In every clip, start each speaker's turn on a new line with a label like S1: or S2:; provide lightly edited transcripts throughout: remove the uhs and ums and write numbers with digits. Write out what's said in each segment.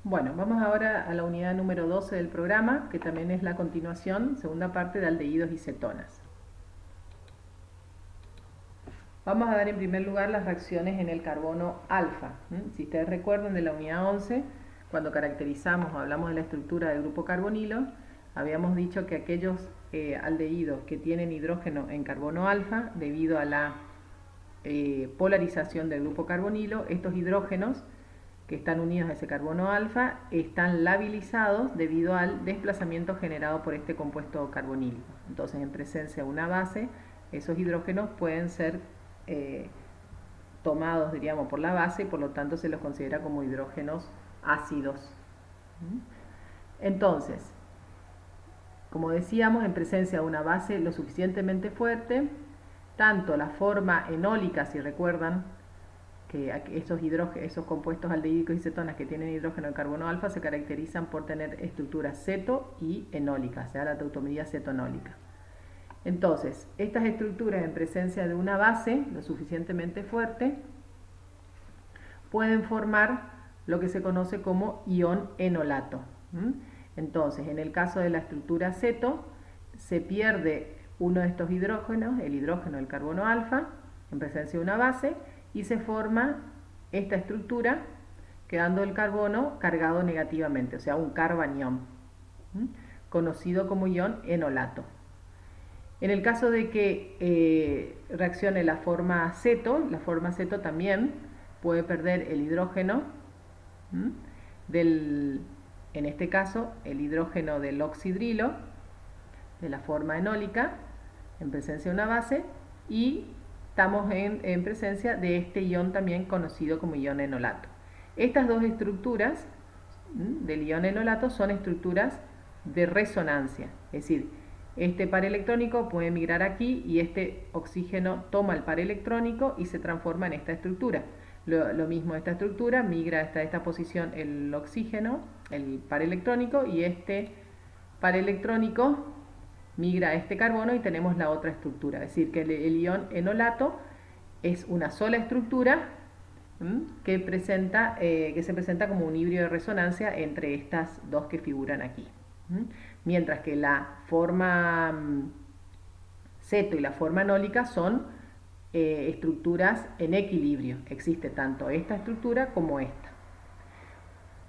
S1: Bueno, vamos ahora a la unidad número 12 del programa, que también es la continuación, segunda parte de aldehídos y cetonas. Vamos a ver en primer lugar las reacciones en el carbono alfa. Si ustedes recuerdan de la unidad 11, cuando caracterizamos o hablamos de la estructura del grupo carbonilo, habíamos dicho que aquellos aldehídos que tienen hidrógeno en carbono alfa, debido a la polarización del grupo carbonilo, estos hidrógenos que están unidos a ese carbono alfa están labilizados debido al desplazamiento generado por este compuesto carbonílico. Entonces, en presencia de una base, esos hidrógenos pueden ser tomados, diríamos, por la base y por lo tanto se los considera como hidrógenos ácidos. Entonces, como decíamos, en presencia de una base lo suficientemente fuerte, tanto la forma enólica, si recuerdan, que esos compuestos aldehídicos y cetonas que tienen hidrógeno de carbono alfa se caracterizan por tener estructuras ceto y enólicas, o sea, la tautomería cetonólica. Entonces, estas estructuras en presencia de una base lo suficientemente fuerte pueden formar lo que se conoce como ion enolato. Entonces, en el caso de la estructura ceto, se pierde uno de estos hidrógenos, el hidrógeno del carbono alfa, en presencia de una base, y se forma esta estructura quedando el carbono cargado negativamente, o sea, un carbanión, conocido como ion enolato. En el caso de que reaccione la forma ceto también puede perder el hidrógeno en este caso, el hidrógeno del oxidrilo de la forma enólica en presencia de una base, y estamos en presencia de este ion también conocido como ion enolato. Estas dos estructuras del ion enolato son estructuras de resonancia, es decir, este par electrónico puede migrar aquí y este oxígeno toma el par electrónico y se transforma en esta estructura. Lo mismo, esta estructura migra hasta esta posición el oxígeno, el par electrónico, y este par electrónico migra a este carbono y tenemos la otra estructura. Es decir, que el ion enolato es una sola estructura que se presenta como un híbrido de resonancia entre estas dos que figuran aquí. Mientras que la forma ceto y la forma enólica son estructuras en equilibrio. Existe tanto esta estructura como esta.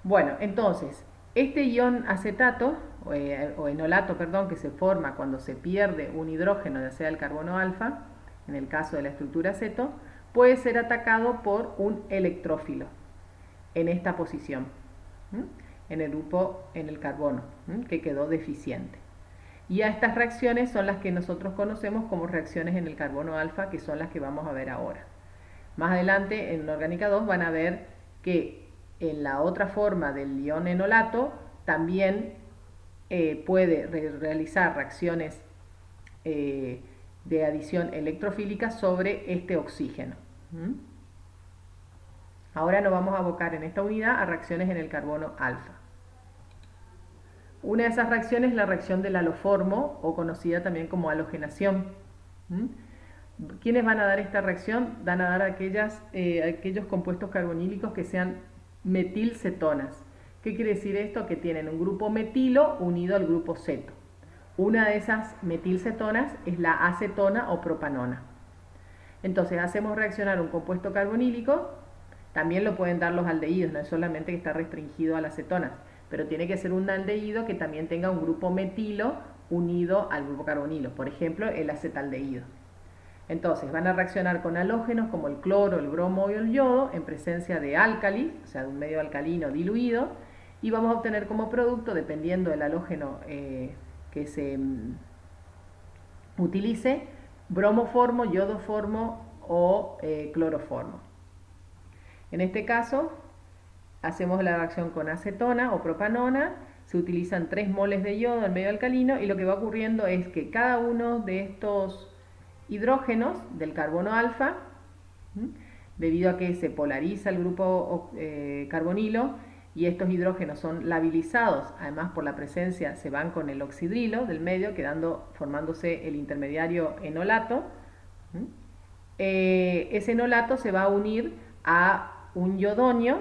S1: Bueno, entonces, este ion acetato, o enolato, perdón, que se forma cuando se pierde un hidrógeno, ya sea el carbono alfa, en el caso de la estructura ceto, puede ser atacado por un electrófilo en esta posición, en el grupo, en el carbono, que quedó deficiente. Y a estas reacciones son las que nosotros conocemos como reacciones en el carbono alfa, que son las que vamos a ver ahora. Más adelante, en Orgánica 2, van a ver que en la otra forma del ion enolato también puede realizar reacciones de adición electrofílica sobre este oxígeno. Ahora nos vamos a abocar en esta unidad a reacciones en el carbono alfa. Una de esas reacciones es la reacción del haloformo, o conocida también como halogenación. ¿Quiénes van a dar esta reacción? Van a dar aquellos compuestos carbonílicos que sean metilcetonas. ¿Qué quiere decir esto? Que tienen un grupo metilo unido al grupo ceto. Una de esas metilcetonas es la acetona o propanona. Entonces hacemos reaccionar un compuesto carbonílico, también lo pueden dar los aldehídos, no es solamente que está restringido a las cetonas, pero tiene que ser un aldehído que también tenga un grupo metilo unido al grupo carbonilo, por ejemplo el acetaldehído. Entonces van a reaccionar con halógenos como el cloro, el bromo y el yodo en presencia de álcalis, o sea de un medio alcalino diluido, y vamos a obtener como producto, dependiendo del halógeno que se utilice, bromoformo, yodoformo o cloroformo. En este caso hacemos la reacción con acetona o propanona, se utilizan 3 moles de yodo en medio alcalino, y lo que va ocurriendo es que cada uno de estos hidrógenos del carbono alfa, debido a que se polariza el grupo carbonilo y estos hidrógenos son labilizados, además por la presencia, se van con el oxidrilo del medio, formándose el intermediario enolato. Ese enolato se va a unir a un yodonio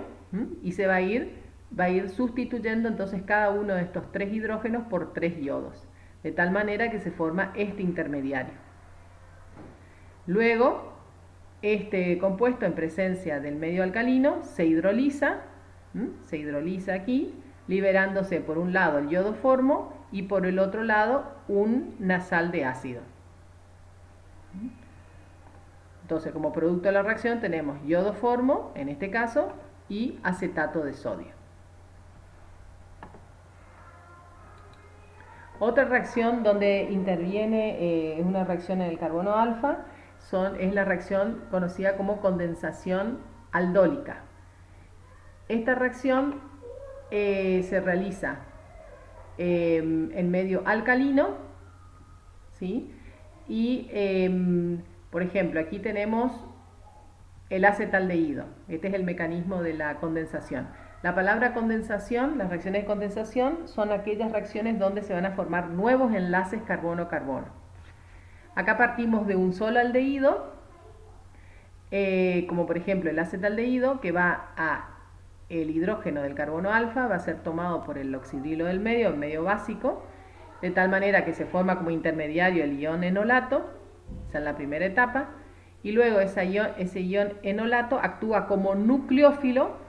S1: y se va a ir va a ir sustituyendo entonces cada uno de estos 3 hidrógenos por 3 yodos, de tal manera que se forma este intermediario. Luego, este compuesto en presencia del medio alcalino se hidroliza aquí, liberándose por un lado el iodoformo y por el otro lado un nasal de ácido. Entonces, como producto de la reacción tenemos iodoformo, en este caso, y acetato de sodio. Otra reacción donde interviene una reacción en el carbono alfa es la reacción conocida como condensación aldólica. Esta reacción se realiza en medio alcalino, ¿sí? Y por ejemplo, aquí tenemos el acetaldehído. Este es el mecanismo de la condensación. La palabra condensación, las reacciones de condensación son aquellas reacciones donde se van a formar nuevos enlaces carbono-carbono. Acá partimos de un solo aldehído, como por ejemplo el acetaldehído, que va a el hidrógeno del carbono alfa, va a ser tomado por el oxidrilo del medio, el medio básico, de tal manera que se forma como intermediario el ion enolato, esa es la primera etapa, y luego ese ion enolato actúa como nucleófilo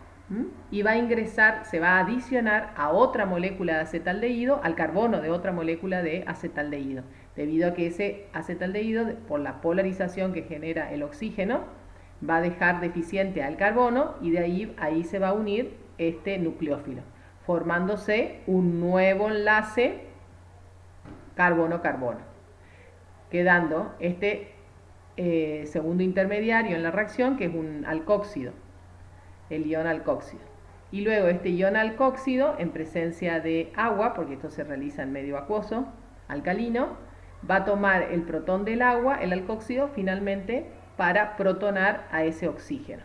S1: y va a ingresar, se va a adicionar a otra molécula de acetaldehído, al carbono de otra molécula de acetaldehído, debido a que ese acetaldehído, por la polarización que genera el oxígeno, va a dejar deficiente al carbono y de ahí se va a unir este nucleófilo, formándose un nuevo enlace carbono-carbono, quedando este segundo intermediario en la reacción, que es un alcóxido, el ion alcóxido. Y luego este ion alcóxido, en presencia de agua, porque esto se realiza en medio acuoso, alcalino, va a tomar el protón del agua, el alcóxido, finalmente para protonar a ese oxígeno.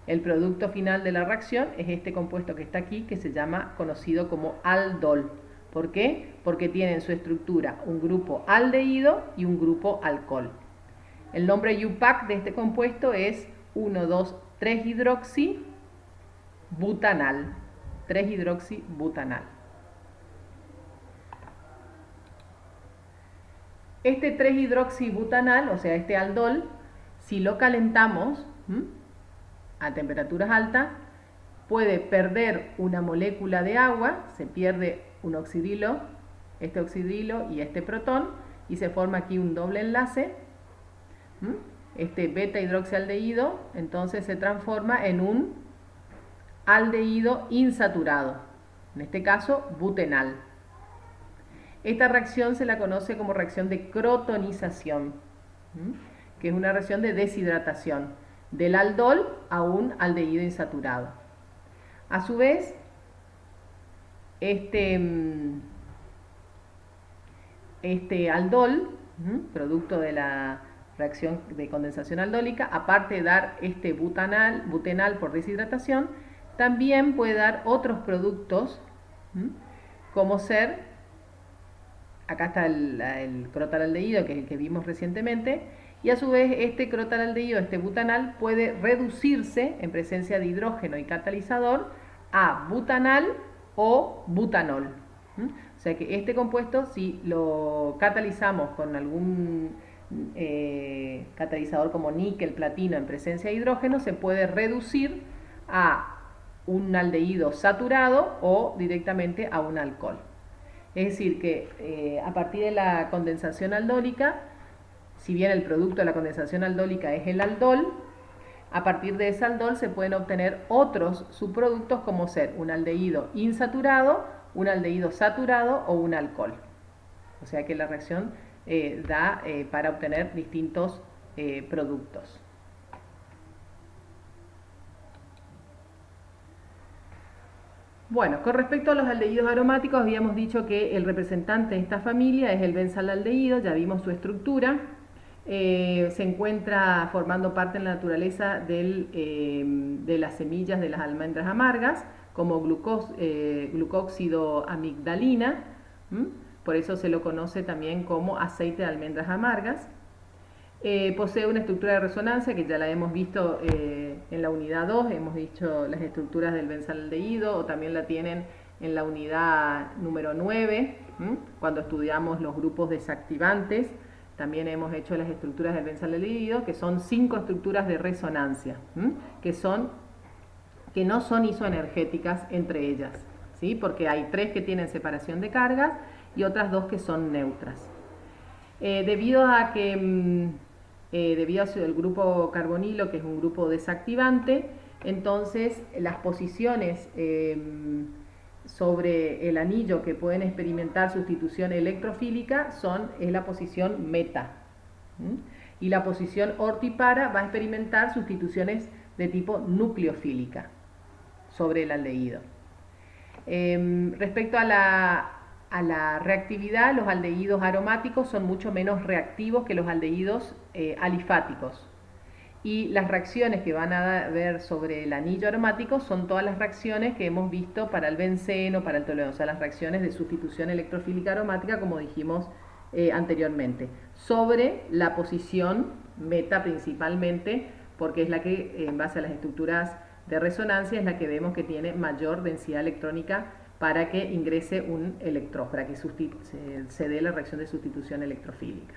S1: El producto final de la reacción es este compuesto que está aquí, que se llama, conocido como aldol. ¿Por qué? Porque tiene en su estructura un grupo aldehído y un grupo alcohol. El nombre IUPAC de este compuesto es 1,2,3-hidroxibutanal. 3-hidroxibutanal. Este 3-hidroxibutanal, o sea, este aldol, si lo calentamos a temperaturas altas, puede perder una molécula de agua, se pierde un oxidrilo, este oxidrilo y este protón, y se forma aquí un doble enlace. Este beta hidroxialdehído entonces se transforma en un aldehído insaturado, en este caso butenal. Esta reacción se la conoce como reacción de crotonización, que es una reacción de deshidratación del aldol a un aldehído insaturado. A su vez, este aldol, producto de la reacción de condensación aldólica, aparte de dar este butenal por deshidratación, también puede dar otros productos, como ser, acá está el crotalaldehído, que es el que vimos recientemente, y a su vez este crotalaldehído, este butanal, puede reducirse en presencia de hidrógeno y catalizador a butanal o butanol. O sea que este compuesto, si lo catalizamos con algún catalizador como níquel, platino, en presencia de hidrógeno, se puede reducir a un aldehído saturado o directamente a un alcohol. Es decir, que a partir de la condensación aldólica, si bien el producto de la condensación aldólica es el aldol, a partir de ese aldol se pueden obtener otros subproductos, como ser un aldehído insaturado, un aldehído saturado o un alcohol. O sea que la reacción da para obtener distintos productos. Bueno, con respecto a los aldehídos aromáticos, habíamos dicho que el representante de esta familia es el benzalaldehído, ya vimos su estructura. Se encuentra formando parte en la naturaleza de las semillas de las almendras amargas, como glucóxido amigdalina, por eso se lo conoce también como aceite de almendras amargas. Posee una estructura de resonancia que ya la hemos visto en la unidad 2, hemos dicho las estructuras del benzaldehído, o también la tienen en la unidad número 9, cuando estudiamos los grupos desactivantes. También hemos hecho las estructuras del benzaldehído, que son 5 estructuras de resonancia, que no son isoenergéticas entre ellas, ¿sí? Porque hay 3 que tienen separación de cargas y otras 2 que son neutras. Debido al grupo carbonilo, que es un grupo desactivante, entonces las posiciones sobre el anillo que pueden experimentar sustitución electrofílica es la posición meta. Y la posición ortipara va a experimentar sustituciones de tipo nucleofílica sobre el aldehído. Respecto a la reactividad, los aldehídos aromáticos son mucho menos reactivos que los aldehídos alifáticos. Y las reacciones que van a ver sobre el anillo aromático son todas las reacciones que hemos visto para el benceno, para el tolueno, o sea, las reacciones de sustitución electrofílica aromática, como dijimos anteriormente, sobre la posición meta principalmente, porque es la que, en base a las estructuras de resonancia, es la que vemos que tiene mayor densidad electrónica para que ingrese un electrón, para que se dé la reacción de sustitución electrofílica.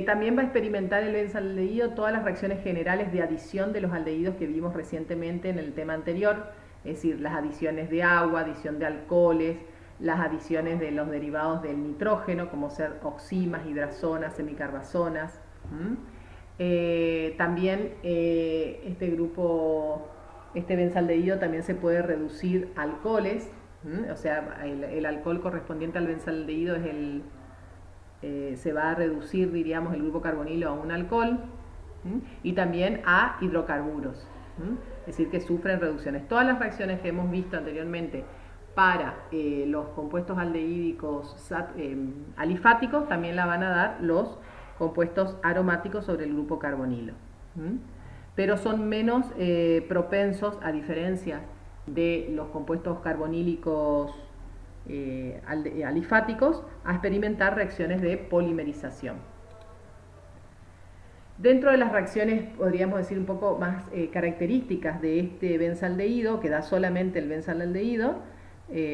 S1: También va a experimentar el benzaldehído todas las reacciones generales de adición de los aldehídos que vimos recientemente en el tema anterior, es decir, las adiciones de agua, adición de alcoholes, las adiciones de los derivados del nitrógeno, como ser oximas, hidrazonas, semicarbazonas. También este benzaldehído también se puede reducir alcoholes, o sea, el alcohol correspondiente al benzaldehído se va a reducir, diríamos, el grupo carbonilo a un alcohol, y también a hidrocarburos, es decir, que sufren reducciones. Todas las reacciones que hemos visto anteriormente para los compuestos aldehídicos alifáticos también la van a dar los compuestos aromáticos sobre el grupo carbonilo, pero son menos propensos, a diferencia de los compuestos carbonílicos alifáticos, a experimentar reacciones de polimerización. Dentro de las reacciones, podríamos decir un poco más características de este benzaldehído, que da solamente el benzaldehído,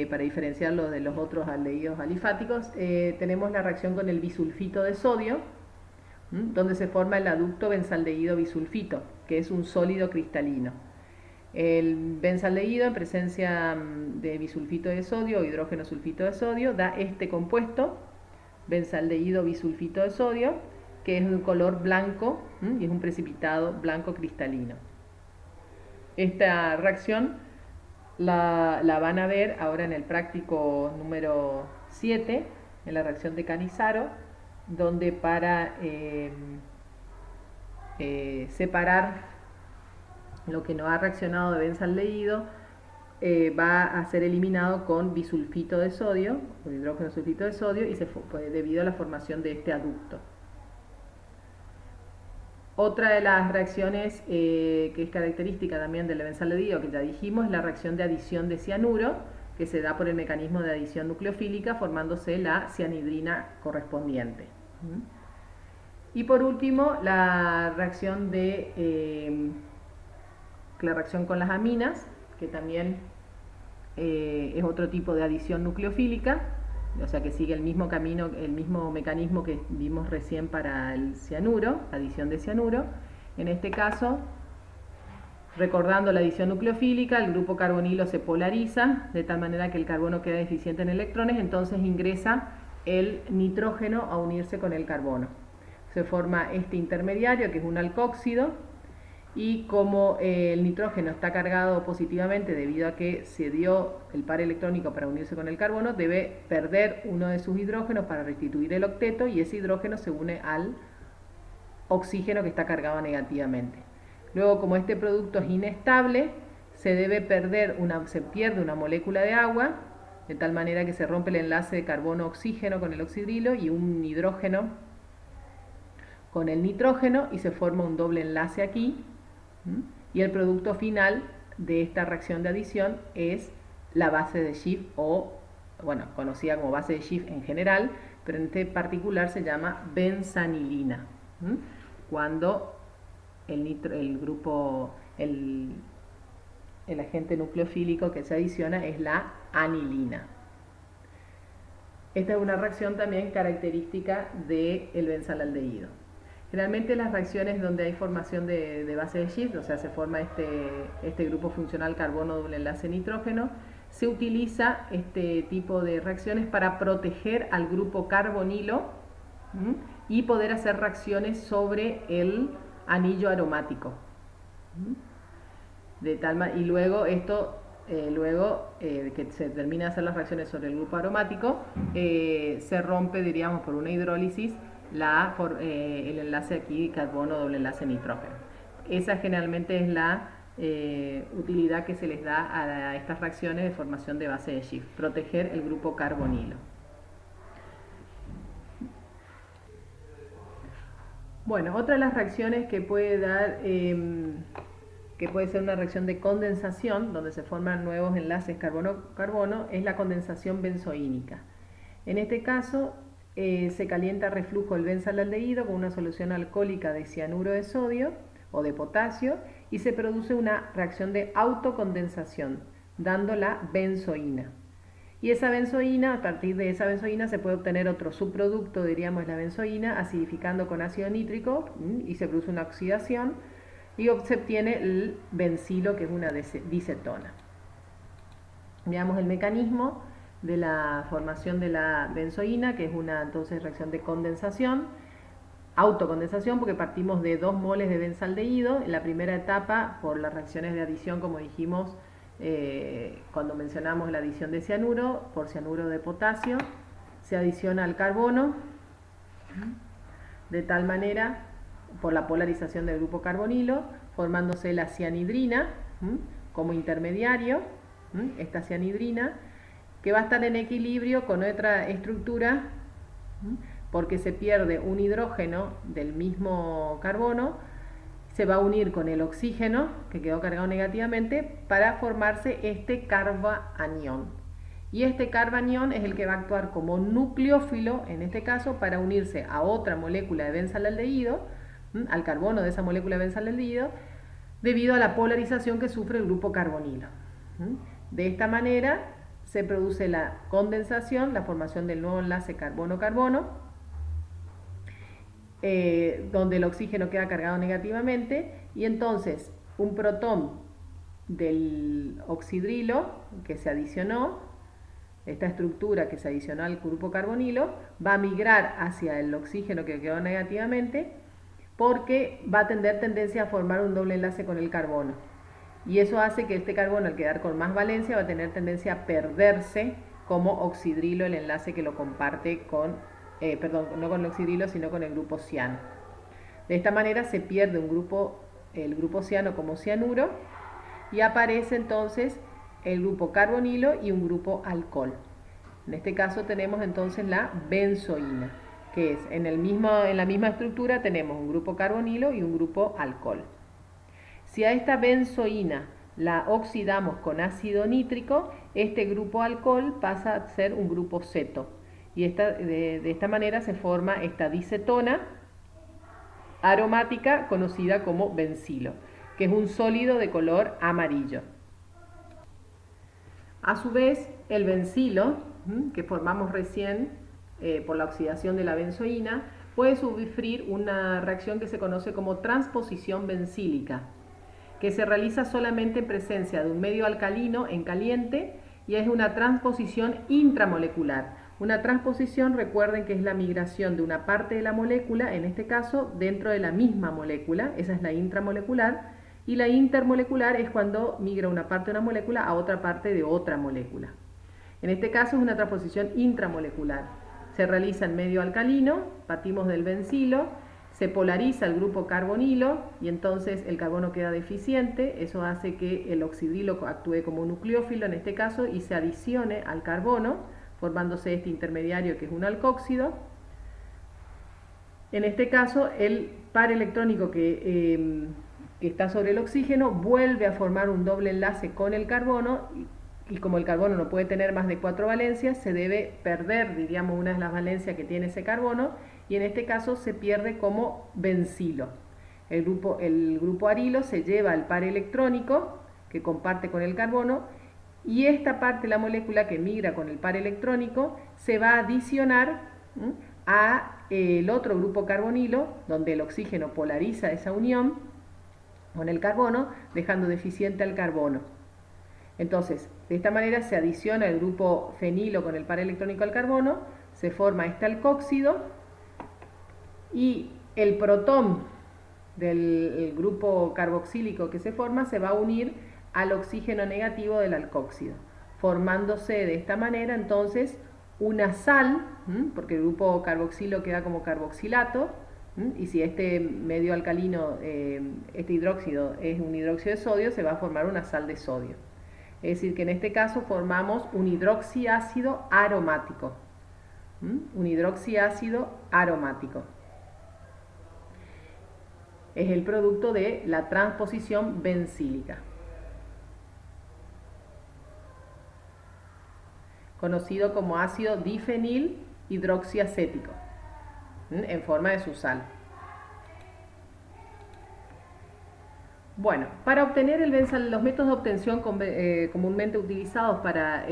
S1: para diferenciarlo de los otros aldehídos alifáticos, tenemos la reacción con el bisulfito de sodio, donde se forma el aducto benzaldehído bisulfito, que es un sólido cristalino. El benzaldehído, en presencia de bisulfito de sodio o hidrógeno sulfito de sodio, da este compuesto, benzaldehído bisulfito de sodio, que es de un color blanco y es un precipitado blanco cristalino. Esta reacción la van a ver ahora en el práctico número 7, en la reacción de Cannizzaro, donde para separar lo que no ha reaccionado de benzaldehído va a ser eliminado con bisulfito de sodio, o hidrógeno sulfito de sodio, y debido a la formación de este aducto. Otra de las reacciones que es característica también del benzaldehído, que ya dijimos, es la reacción de adición de cianuro, que se da por el mecanismo de adición nucleofílica, formándose la cianhidrina correspondiente. Y por último, la reacción con las aminas, que también es otro tipo de adición nucleofílica, o sea que sigue el mismo camino, el mismo mecanismo que vimos recién para el cianuro, adición de cianuro. En este caso, recordando la adición nucleofílica, el grupo carbonilo se polariza de tal manera que el carbono queda deficiente en electrones, entonces ingresa el nitrógeno a unirse con el carbono. Se forma este intermediario, que es un alcóxido, y como el nitrógeno está cargado positivamente debido a que se dio el par electrónico para unirse con el carbono, debe perder uno de sus hidrógenos para restituir el octeto, y ese hidrógeno se une al oxígeno que está cargado negativamente. Luego, como este producto es inestable, se pierde una molécula de agua, de tal manera que se rompe el enlace de carbono-oxígeno con el oxidrilo y un hidrógeno con el nitrógeno, y se forma un doble enlace aquí. Y el producto final de esta reacción de adición es la base de Schiff, o bueno, conocida como base de Schiff en general, pero en este particular se llama benzanilina. Cuando el agente nucleofílico que se adiciona es la anilina. Esta es una reacción también característica del benzalaldehído. Generalmente las reacciones donde hay formación de base de Schiff, o sea, se forma este grupo funcional carbono doble enlace nitrógeno, se utiliza este tipo de reacciones para proteger al grupo carbonilo y poder hacer reacciones sobre el anillo aromático. Y luego esto, que se termina de hacer las reacciones sobre el grupo aromático, se rompe, diríamos, por una hidrólisis el enlace aquí carbono doble enlace nitrógeno. Esa generalmente es la utilidad que se les da a estas reacciones de formación de base de Schiff, proteger el grupo carbonilo. Bueno, otra de las reacciones que puede dar, que puede ser una reacción de condensación, donde se forman nuevos enlaces carbono-carbono, es la condensación benzoínica. En este caso, se calienta a reflujo el benzalaldehído con una solución alcohólica de cianuro de sodio o de potasio y se produce una reacción de autocondensación, dando la benzoína. Y esa benzoína, a partir de esa benzoína se puede obtener otro subproducto, diríamos la benzoína, acidificando con ácido nítrico y se produce una oxidación y se obtiene el bencilo, que es una dicetona. Veamos el mecanismo de la formación de la benzoína, que es una entonces reacción de condensación, autocondensación, porque partimos de 2 moles de benzaldehído. En la primera etapa, por las reacciones de adición, como dijimos cuando mencionamos la adición de cianuro, por cianuro de potasio, se adiciona al carbono, de tal manera, por la polarización del grupo carbonilo, formándose la cianhidrina como intermediario, esta cianhidrina, que va a estar en equilibrio con otra estructura, porque se pierde un hidrógeno del mismo carbono, se va a unir con el oxígeno, que quedó cargado negativamente, para formarse este carbanión. Y este carbanión es el que va a actuar como nucleófilo, en este caso, para unirse a otra molécula de benzalaldehído, al carbono de esa molécula de benzalaldehído, debido a la polarización que sufre el grupo carbonilo. De esta manera se produce la condensación, la formación del nuevo enlace carbono-carbono, donde el oxígeno queda cargado negativamente, y entonces un protón del oxidrilo que se adicionó, esta estructura que se adicionó al grupo carbonilo, va a migrar hacia el oxígeno que quedó negativamente, porque va a tener tendencia a formar un doble enlace con el carbono. Y eso hace que este carbono, al quedar con más valencia, va a tener tendencia a perderse como oxidrilo, el enlace que lo comparte con, no con el oxidrilo, sino con el grupo ciano. De esta manera se pierde el grupo ciano como cianuro, y aparece entonces el grupo carbonilo y un grupo alcohol. En este caso tenemos entonces la benzoína, que es en la misma estructura tenemos un grupo carbonilo y un grupo alcohol. Si a esta benzoína la oxidamos con ácido nítrico, este grupo alcohol pasa a ser un grupo ceto. Y de esta manera se forma esta dicetona aromática conocida como bencilo, que es un sólido de color amarillo. A su vez, el bencilo, que formamos recién por la oxidación de la benzoína, puede sufrir una reacción que se conoce como transposición bencílica, que se realiza solamente en presencia de un medio alcalino en caliente, y es una transposición intramolecular. Una transposición, recuerden que es la migración de una parte de la molécula, en este caso dentro de la misma molécula, esa es la intramolecular, y la intermolecular es cuando migra una parte de una molécula a otra parte de otra molécula. En este caso es una transposición intramolecular. Se realiza en medio alcalino, partimos del bencilo, se polariza el grupo carbonilo y entonces el carbono queda deficiente. Eso hace que el oxidrilo actúe como nucleófilo en este caso y se adicione al carbono, formándose este intermediario que es un alcóxido. En este caso el par electrónico que está sobre el oxígeno vuelve a formar un doble enlace con el carbono, y como el carbono no puede tener más de 4 valencias, se debe perder, diríamos, una de las valencias que tiene ese carbono, y en este caso se pierde como bencilo. El grupo arilo se lleva el par electrónico que comparte con el carbono, y esta parte de la molécula que migra con el par electrónico se va a adicionar a el otro grupo carbonilo, donde el oxígeno polariza esa unión con el carbono, dejando deficiente al carbono. Entonces, de esta manera se adiciona el grupo fenilo con el par electrónico al carbono, se forma este alcóxido, y el protón del grupo carboxílico que se forma se va a unir al oxígeno negativo del alcóxido, formándose de esta manera entonces una sal, porque el grupo carboxilo queda como carboxilato, y si este medio alcalino, este hidróxido es un hidróxido de sodio, se va a formar una sal de sodio. Es decir, que en este caso formamos un hidroxiácido aromático. Un hidroxiácido aromático. Es el producto de la transposición bencílica, conocido como ácido difenil hidroxiacético, en forma de su sal. Bueno, para obtener el benzal, los métodos de obtención comúnmente utilizados para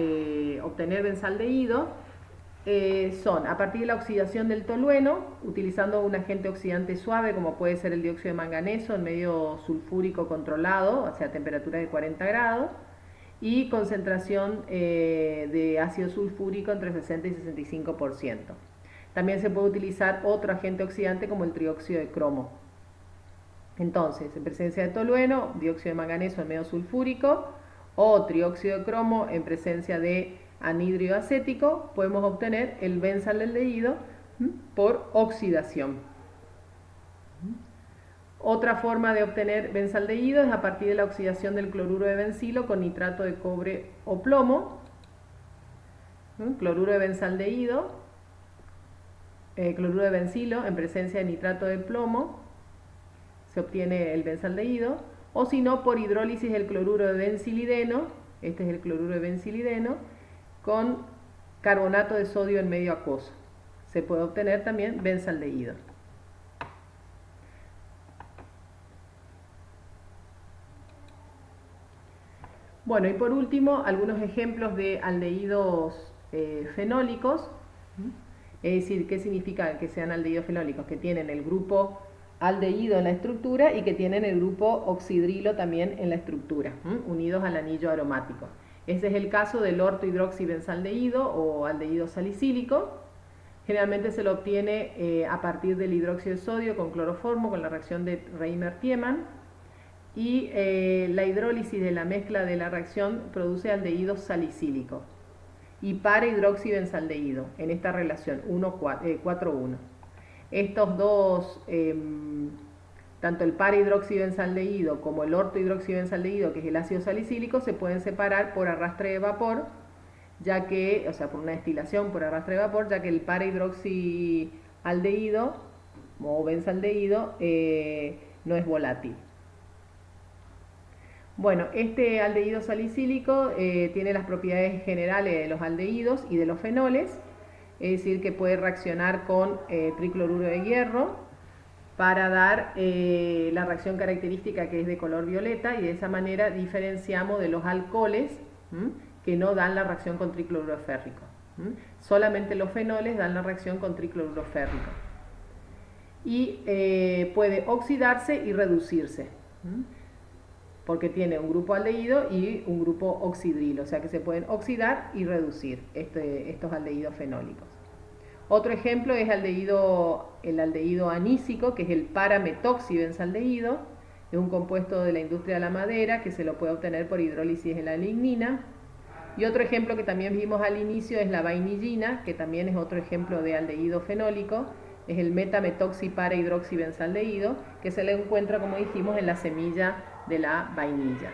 S1: obtener benzaldehído son a partir de la oxidación del tolueno, utilizando un agente oxidante suave como puede ser el dióxido de manganeso en medio sulfúrico controlado, o sea, a temperatura de 40 grados, y concentración de ácido sulfúrico entre 60 y 65%. También se puede utilizar otro agente oxidante como el trióxido de cromo. Entonces, en presencia de tolueno, dióxido de manganeso en medio sulfúrico, o trióxido de cromo en presencia de anhídrido acético, podemos obtener el benzaldehído por oxidación. Otra forma de obtener benzaldehído es a partir de la oxidación del cloruro de bencilo con nitrato de cobre o plomo. Cloruro de benzaldehído, cloruro de bencilo en presencia de nitrato de plomo, se obtiene el benzaldehído, o si no, por hidrólisis del cloruro de bencilideno, este es el cloruro de bencilideno, con carbonato de sodio en medio acuoso. Se puede obtener también benzaldehído. Bueno, y por último, algunos ejemplos de aldehídos fenólicos. Es decir, ¿qué significa que sean aldehídos fenólicos? Que tienen el grupo aldehído en la estructura y que tienen el grupo oxidrilo también en la estructura, unidos al anillo aromático. Ese es el caso del ortohidroxibenzaldehído o aldehído salicílico. Generalmente se lo obtiene a partir del hidróxido de sodio con cloroformo, con la reacción de Reimer-Tiemann, y la hidrólisis de la mezcla de la reacción produce aldehído salicílico y para-hidroxibenzaldehído en esta relación 4-1. Estos dos, tanto el para-hidroxibenzaldehído como el ortohidroxibenzaldehído, que es el ácido salicílico, se pueden separar por arrastre de vapor, ya que, o sea, por una destilación por arrastre de vapor, ya que el para-hidroxialdehído o benzaldehído no es volátil. Bueno, este aldehído salicílico tiene las propiedades generales de los aldehídos y de los fenoles, es decir, que puede reaccionar con tricloruro de hierro para dar la reacción característica que es de color violeta, y de esa manera diferenciamos de los alcoholes que no dan la reacción con tricloruro férrico. Solamente los fenoles dan la reacción con tricloruro férrico. Y puede oxidarse y reducirse, porque tiene un grupo aldehído y un grupo oxidrilo, o sea que se pueden oxidar y reducir estos aldehídos fenólicos. Otro ejemplo es el aldehído anísico, que es el para-metoxibenzaldehído, es un compuesto de la industria de la madera que se lo puede obtener por hidrólisis de la lignina. Y otro ejemplo que también vimos al inicio es la vainillina, que también es otro ejemplo de aldehído fenólico, es el meta-metoxi-para-hidroxibenzaldehído, que se le encuentra, como dijimos, en la semilla de la vainilla.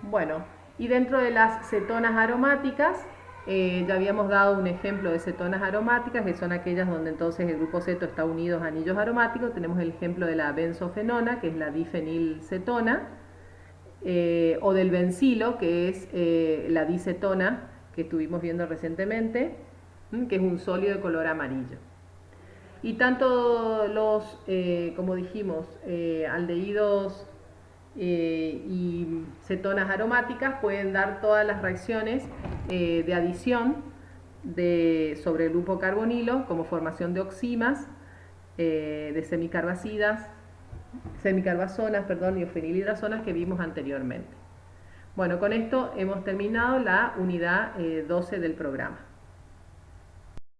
S1: Bueno, y dentro de las cetonas aromáticas, ya habíamos dado un ejemplo de cetonas aromáticas, que son aquellas donde entonces el grupo ceto está unido a anillos aromáticos. Tenemos el ejemplo de la benzofenona, que es la difenilcetona, o del bencilo, que es la dicetona que estuvimos viendo recientemente, que es un sólido de color amarillo. Y tanto los, como dijimos, aldehídos y cetonas aromáticas pueden dar todas las reacciones de adición sobre el grupo carbonilo, como formación de oximas, de semicarbazonas, y fenilhidrazonas que vimos anteriormente. Bueno, con esto hemos terminado la unidad 12 del programa.